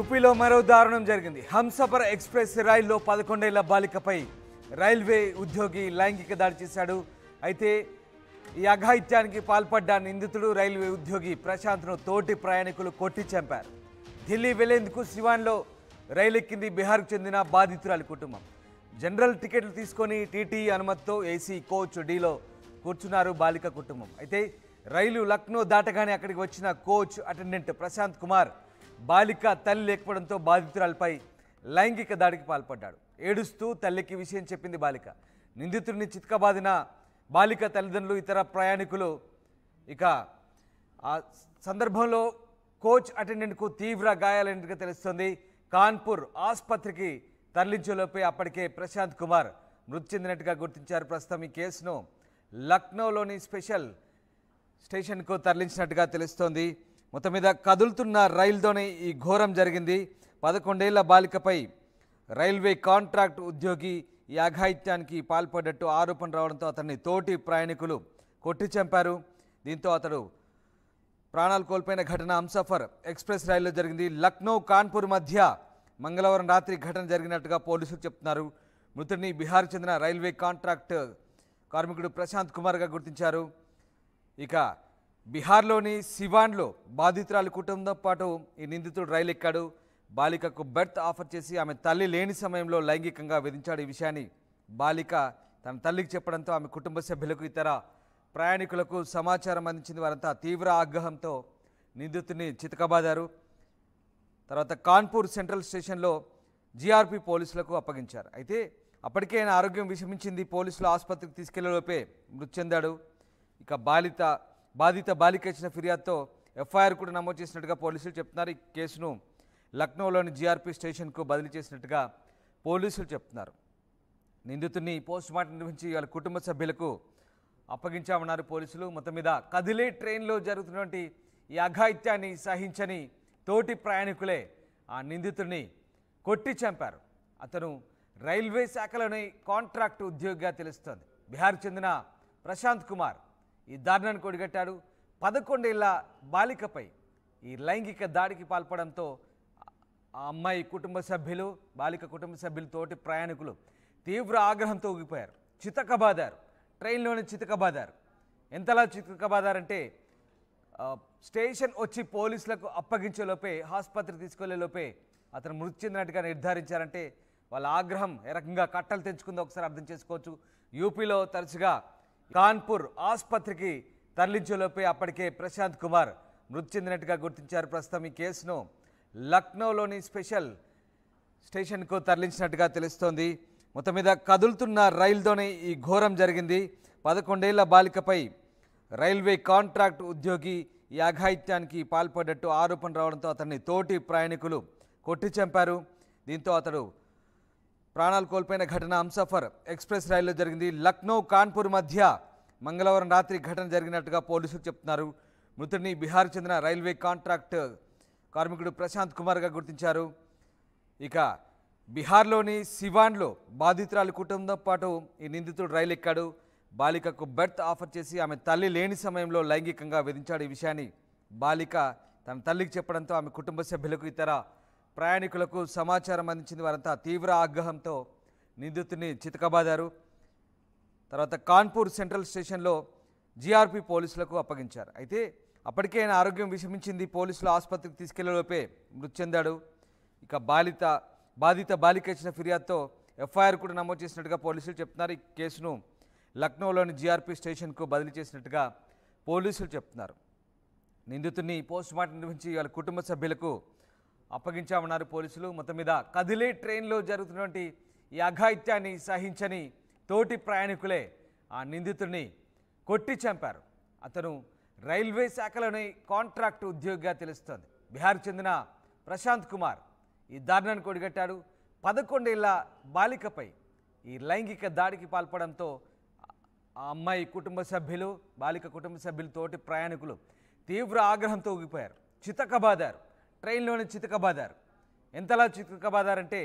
యూపీలో మరో దారుణం జరిగింది. హంసఫర్ ఎక్స్ప్రెస్ రైల్లో 11 ఏళ్ల బాలికపై రైల్వే ఉద్యోగి లైంగిక దాడి చేశాడు. అయితే ఈ అఘాయిత్యానికి పాల్పడ్డ నిందితుడు రైల్వే ఉద్యోగి ప్రశాంత్ను తోటి ప్రయాణికులు కొట్టి చంపారు. ఢిల్లీ వెళ్లేందుకు సివాన్లో రైలు ఎక్కింది బీహార్కు చెందిన బాధితురాలి కుటుంబం. జనరల్ టికెట్లు తీసుకొని టీటీ అనుమతితో ఏసీ కోచ్ డీలో కూర్చున్నారు బాలిక కుటుంబం. అయితే రైలు లక్నో దాటగానే అక్కడికి వచ్చిన కోచ్ అటెండెంట్ ప్రశాంత్ కుమార్ బాలిక తల్లి లేకపోవడంతో బాధితురాలపై లైంగిక దాడికి పాల్పడ్డాడు. ఏడుస్తూ తల్లికి విషయం చెప్పింది బాలిక. నిందితుడిని చితకబాదిన బాలిక తల్లిదండ్రులు, ఇతర ప్రయాణికులు. ఇక ఆ సందర్భంలో కోచ్ అటెండెంట్కు తీవ్ర గాయాలైనట్టుగా తెలుస్తోంది. కాన్పూర్ ఆసుపత్రికి తరలించేలోపే అప్పటికే ప్రశాంత్ కుమార్ మృతి చెందినట్టుగా గుర్తించారు. ప్రస్తుతం ఈ కేసును లక్నోలోని స్పెషల్ స్టేషన్కు తరలించినట్టుగా తెలుస్తోంది. మొత్తం మీద కదులుతున్న రైలుతోనే ఈ ఘోరం జరిగింది. 11 ఏళ్ల బాలికపై రైల్వే కాంట్రాక్ట్ ఉద్యోగి ఈ అఘాయిత్యానికి పాల్పడ్డట్టు ఆరోపణ రావడంతో అతన్ని తోటి ప్రయాణికులు కొట్టి చంపారు. దీంతో అతడు ప్రాణాలు కోల్పోయిన ఘటన హంసఫర్ ఎక్స్ప్రెస్ రైల్లో జరిగింది. లక్నో కాన్పూర్ మధ్య మంగళవారం రాత్రి ఘటన జరిగినట్టుగా పోలీసులు చెప్తున్నారు. మృతుడిని బీహార్కు చెందిన రైల్వే కాంట్రాక్ట్ కార్మికుడు ప్రశాంత్ కుమార్గా గుర్తించారు. ఇక బీహార్లోని సివాన్లో బాధితురాలి కుటుంబంతో పాటు ఈ నిందితుడు రైలు ఎక్కాడు. బాలికకు బెర్త్ ఆఫర్ చేసి ఆమె తల్లి లేని సమయంలో లైంగికంగా వేధించాడు. ఈ విషయాన్ని బాలిక తన తల్లికి చెప్పడంతో ఆమె కుటుంబ సభ్యులకు, ఇతర ప్రయాణికులకు సమాచారం అందించింది. వారంతా తీవ్ర ఆగ్రహంతో నిందితుడిని చితకబాదారు. తర్వాత కాన్పూర్ సెంట్రల్ స్టేషన్లో జీఆర్పీ పోలీసులకు అప్పగించారు. అయితే అప్పటికే ఆయన ఆరోగ్యం విషమించింది. పోలీసులు ఆసుపత్రికి తీసుకెళ్లేలోపే మృతి చెందాడు. ఇక బాధిత బాలిక ఇచ్చిన ఫిర్యాదుతో ఎఫ్ఐఆర్ కూడా నమోదు చేసినట్టుగా పోలీసులు చెప్తున్నారు. ఈ కేసును లక్నోలోని జీఆర్పీ స్టేషన్కు బదిలీ చేసినట్టుగా పోలీసులు చెప్తున్నారు. నిందితుడిని పోస్టుమార్టం నిర్వహించి వాళ్ళ కుటుంబ సభ్యులకు అప్పగించామన్నారు పోలీసులు. మొత్తం మీద కదిలే ట్రైన్లో జరుగుతున్నటువంటి ఈ అఘాయిత్యాన్ని సహించని తోటి ప్రయాణికులే ఆ నిందితుడిని కొట్టి చంపారు. అతను రైల్వే శాఖలోని కాంట్రాక్ట్ ఉద్యోగిగా తెలుస్తోంది. బీహార్కు చెందిన ప్రశాంత్ కుమార్ ఈ దారుణాన్ని కొడిగట్టాడు. 11 ఏళ్ల బాలికపై ఈ లైంగిక దాడికి పాల్పడంతో ఆ అమ్మాయి కుటుంబ సభ్యులు, బాలిక కుటుంబ సభ్యులు, తోటి ప్రయాణికులు తీవ్ర ఆగ్రహంతో ఊగిపోయారు. చితకబాదారు, ట్రైన్లోనే చితకబాదారు. ఎంతలా చితకబాదారంటే స్టేషన్ వచ్చి పోలీసులకు అప్పగించేలోపే, ఆసుపత్రి తీసుకెళ్లేలోపే అతను మృతి చెందినట్టుగా నిర్ధారించారంటే వాళ్ళ ఆగ్రహం ఏ రకంగా కట్టలు తెంచుకుందో ఒకసారి అర్థం చేసుకోవచ్చు. యూపీలో తరచుగా కాన్పూర్ ఆసుపత్రికి తరలించేలోపే అప్పటికే ప్రశాంత్ కుమార్ మృతి చెందినట్టుగా గుర్తించారు. ప్రస్తుతం ఈ కేసును లక్నోలోని స్పెషల్ స్టేషన్కు తరలించినట్టుగా తెలుస్తోంది. మొత్తం మీద కదులుతున్న రైలుతోనే ఈ ఘోరం జరిగింది. 11 ఏళ్ల బాలికపై రైల్వే కాంట్రాక్ట్ ఉద్యోగి ఈ అఘాయిత్యానికి పాల్పడ్డట్టు ఆరోపణ రావడంతో అతన్ని తోటి ప్రయాణికులు కొట్టి చంపారు. దీంతో అతడు ప్రాణాలు కోల్పోయిన ఘటన హంసఫర్ ఎక్స్ప్రెస్ రైల్లో జరిగింది. లక్నో కాన్పూర్ మధ్య మంగళవారం రాత్రి ఘటన జరిగినట్టుగా పోలీసులు చెప్తున్నారు. మృతుడిని బీహార్కు చెందిన రైల్వే కాంట్రాక్ట్ కార్మికుడు ప్రశాంత్ కుమార్గా గుర్తించారు. ఇక బీహార్లోని సివాన్లో బాధితురాలి కుటుంబంతో పాటు ఈ నిందితుడు రైలు ఎక్కాడు. బాలికకు బెర్త్ ఆఫర్ చేసి ఆమె తల్లి లేని సమయంలో లైంగికంగా వేధించాడు. ఈ విషయాన్ని బాలిక తన తల్లికి చెప్పడంతో ఆమె కుటుంబ సభ్యులకు, ఇతర ప్రయాణికులకు సమాచారం అందించింది. వారంతా తీవ్ర ఆగ్రహంతో నిందితుడిని చితకబాదారు. తర్వాత కాన్పూర్ సెంట్రల్ స్టేషన్లో జీఆర్పీ పోలీసులకు అప్పగించారు. అయితే అప్పటికే ఆయన ఆరోగ్యం విషమించింది. పోలీసులు ఆసుపత్రికి తీసుకెళ్లేలోపే మృతి చెందాడు. ఇక బాధిత బాలిక ఇచ్చిన ఫిర్యాదుతో ఎఫ్ఐఆర్ కూడా నమోదు చేసినట్టుగా పోలీసులు చెప్తున్నారు. ఈ కేసును లక్నోలోని జీఆర్పీ స్టేషన్కు బదిలీ చేసినట్టుగా పోలీసులు చెప్తున్నారు. నిందితుడిని పోస్టుమార్టం నిర్వహించి వాళ్ళ కుటుంబ సభ్యులకు అప్పగించామన్నారు పోలీసులు. మొత్తం మీద కదిలే ట్రైన్లో జరుగుతున్నటువంటి ఈ అఘాయిత్యాన్ని సహించని తోటి ప్రయాణికులే ఆ నిందితుడిని కొట్టి చంపారు. అతను రైల్వే శాఖలోని కాంట్రాక్ట్ ఉద్యోగిగా తెలుస్తోంది. బీహార్కు చెందిన ప్రశాంత్ కుమార్ ఈ దారుణాన్ని కొడిగట్టాడు. 11 ఏళ్ల బాలికపై ఈ లైంగిక దాడికి పాల్పడంతో ఆ అమ్మాయి కుటుంబ సభ్యులు, బాలిక కుటుంబ సభ్యులు, తోటి ప్రయాణికులు తీవ్ర ఆగ్రహంతో ఊగిపోయారు. చితకబాదారు, ట్రైన్లోనే చితకబాదారు. ఎంతలా చితకబాదారంటే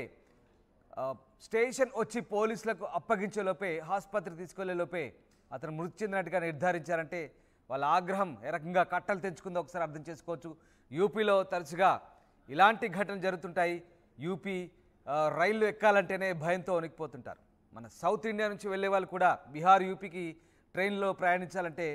స్టేషన్ వచ్చి పోలీసులకు అప్పగించేలోపే, ఆసుపత్రి తీసుకెళ్లేలోపే అతను మృతి చెందినట్టుగా నిర్ధారించారంటే వాళ్ళ ఆగ్రహం ఏ రకంగా కట్టలు తెంచుకుందో ఒకసారి అర్థం చేసుకోవచ్చు. యూపీలో తరచుగా ఇలాంటి ఘటనలు జరుగుతుంటాయి. యూపీ రైళ్లు ఎక్కాలంటేనే భయంతో వణికిపోతుంటారు. మన సౌత్ ఇండియా నుంచి వెళ్ళే వాళ్ళు కూడా బీహార్ యూపీకి ట్రైన్లో ప్రయాణించాలంటే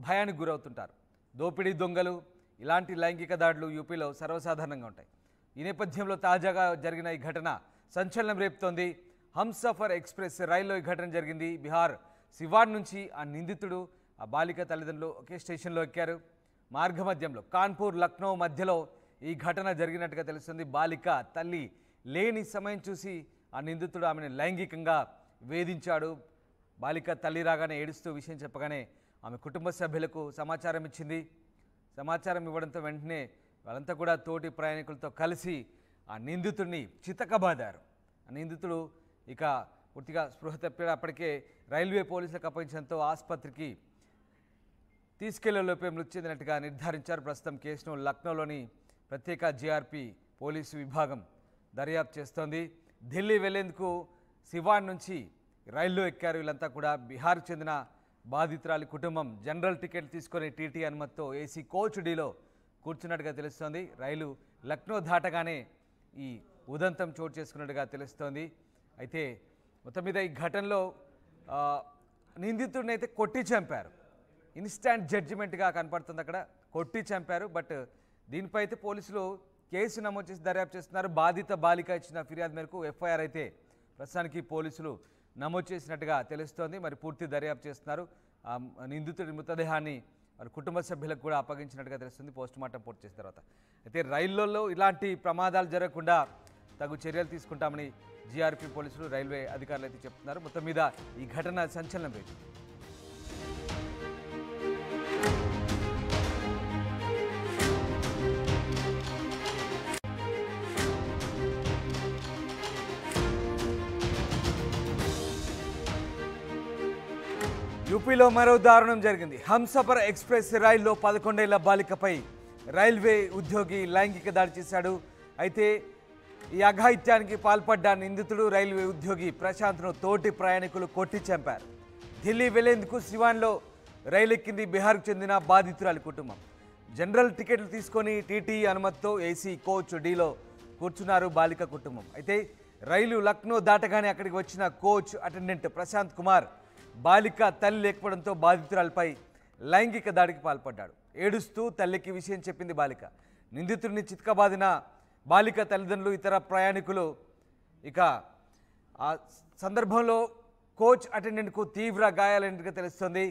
భయానికి గురవుతుంటారు. దోపిడీ దొంగలు ఇలాంటి లైంగిక దాడులు యూపీలో సర్వసాధారణంగా ఉంటాయి. ఈ నేపథ్యంలో తాజాగా జరిగిన ఈ ఘటన సంచలనం రేపుతోంది. హంసఫర్ ఎక్స్ప్రెస్ రైల్లో ఈ ఘటన జరిగింది. బీహార్ సివాన్ నుంచి ఆ నిందితుడు ఆ బాలిక తల్లిదండ్రులు ఒకే స్టేషన్లో ఎక్కారు. మార్గమధ్యంలో కాన్పూర్ లక్నో మధ్యలో ఈ ఘటన జరిగినట్టుగా తెలుస్తుంది. బాలిక తల్లి లేని సమయం చూసి ఆ నిందితుడు ఆమెను లైంగికంగా వేధించాడు. బాలిక తల్లి రాగానే ఏడుస్తూ విషయం చెప్పగానే ఆమె కుటుంబ సభ్యులకు సమాచారం ఇచ్చింది. సమాచారం ఇవ్వడంతో వెంటనే వాళ్ళంతా కూడా తోటి ప్రయాణికులతో కలిసి ఆ నిందితుడిని చితకబాదారు. ఆ నిందితుడు ఇక పూర్తిగా స్పృహ తప్పాడు. అప్పటికే రైల్వే పోలీసులకు అప్పగించడంతో ఆసుపత్రికి తీసుకెళ్లేలోపే మృతి చెందినట్టుగా నిర్ధారించారు. ప్రస్తుతం కేసును లక్నోలోని ప్రత్యేక జీఆర్పీ పోలీసు విభాగం దర్యాప్తు చేస్తోంది. ఢిల్లీ వెళ్లేందుకు సివాన్ నుంచి రైల్లో ఎక్కారు. వీళ్ళంతా కూడా బీహార్కు చెందిన బాధితురాలి కుటుంబం జనరల్ టికెట్ తీసుకొని టీటీ అనుమతితో ఏసీ కోచ్ డీలో కూర్చున్నట్టుగా తెలుస్తోంది. రైలు లక్నో దాటగానే ఈ ఉదంతం చోటు చేసుకున్నట్టుగా తెలుస్తోంది. అయితే మొత్తం మీద ఈ ఘటనలో నిందితుడిని అయితే కొట్టి చంపారు. ఇన్స్టాంట్ జడ్జిమెంట్గా కనపడుతుంది. అక్కడ కొట్టి చంపారు. బట్ దీనిపై అయితే పోలీసులు కేసు నమోదు చేసి దర్యాప్తు చేస్తున్నారు. బాధిత బాలిక ఇచ్చిన ఫిర్యాదు మేరకు ఎఫ్ఐఆర్ అయితే ప్రస్తుతానికి పోలీసులు నమోదు చేసినట్టుగా తెలుస్తోంది. మరి పూర్తి దర్యాప్తు చేస్తున్నారు. నిందితుడి మృతదేహాన్ని వారి కుటుంబ సభ్యులకు కూడా అప్పగించినట్టుగా తెలుస్తుంది పోస్టుమార్టం పూర్తి చేసిన తర్వాత. అయితే రైళ్లలో ఇలాంటి ప్రమాదాలు జరగకుండా తగు చర్యలు తీసుకుంటామని జీఆర్పీ పోలీసులు రైల్వే అధికారులు అయితే చెప్తున్నారు. మొత్తం మీద ఈ ఘటన సంచలనం రేపింది. యూపీలో మరో దారుణం జరిగింది. హంసఫర్ ఎక్స్ప్రెస్ రైల్లో 11 ఏళ్ల బాలికపై రైల్వే ఉద్యోగి లైంగిక దాడి చేశాడు. అయితే ఈ అఘాయిత్యానికి పాల్పడ్డ నిందితుడు రైల్వే ఉద్యోగి ప్రశాంత్ను తోటి ప్రయాణికులు కొట్టి చంపారు. ఢిల్లీ వెళ్లేందుకు సివాన్లో రైలు ఎక్కింది బీహార్కు చెందిన బాధితురాలి కుటుంబం. జనరల్ టికెట్లు తీసుకొని టీటీ అనుమతితో ఏసీ కోచ్ డీలో కూర్చున్నారు బాలిక కుటుంబం. అయితే రైలు లక్నో దాటగానే అక్కడికి వచ్చిన కోచ్ అటెండెంట్ ప్రశాంత్ కుమార్ బాలిక తల్లి లేకపోవడంతో బాధితురాలపై లైంగిక దాడికి పాల్పడ్డాడు. ఏడుస్తూ తల్లికి విషయం చెప్పింది బాలిక. నిందితుడిని చితకబాదిన బాలిక తల్లిదండ్రులు ఇతర ప్రయాణికులు. ఇక ఆ సందర్భంలో కోచ్ అటెండెంట్కు తీవ్ర గాయాలైనట్టుగా తెలుస్తోంది.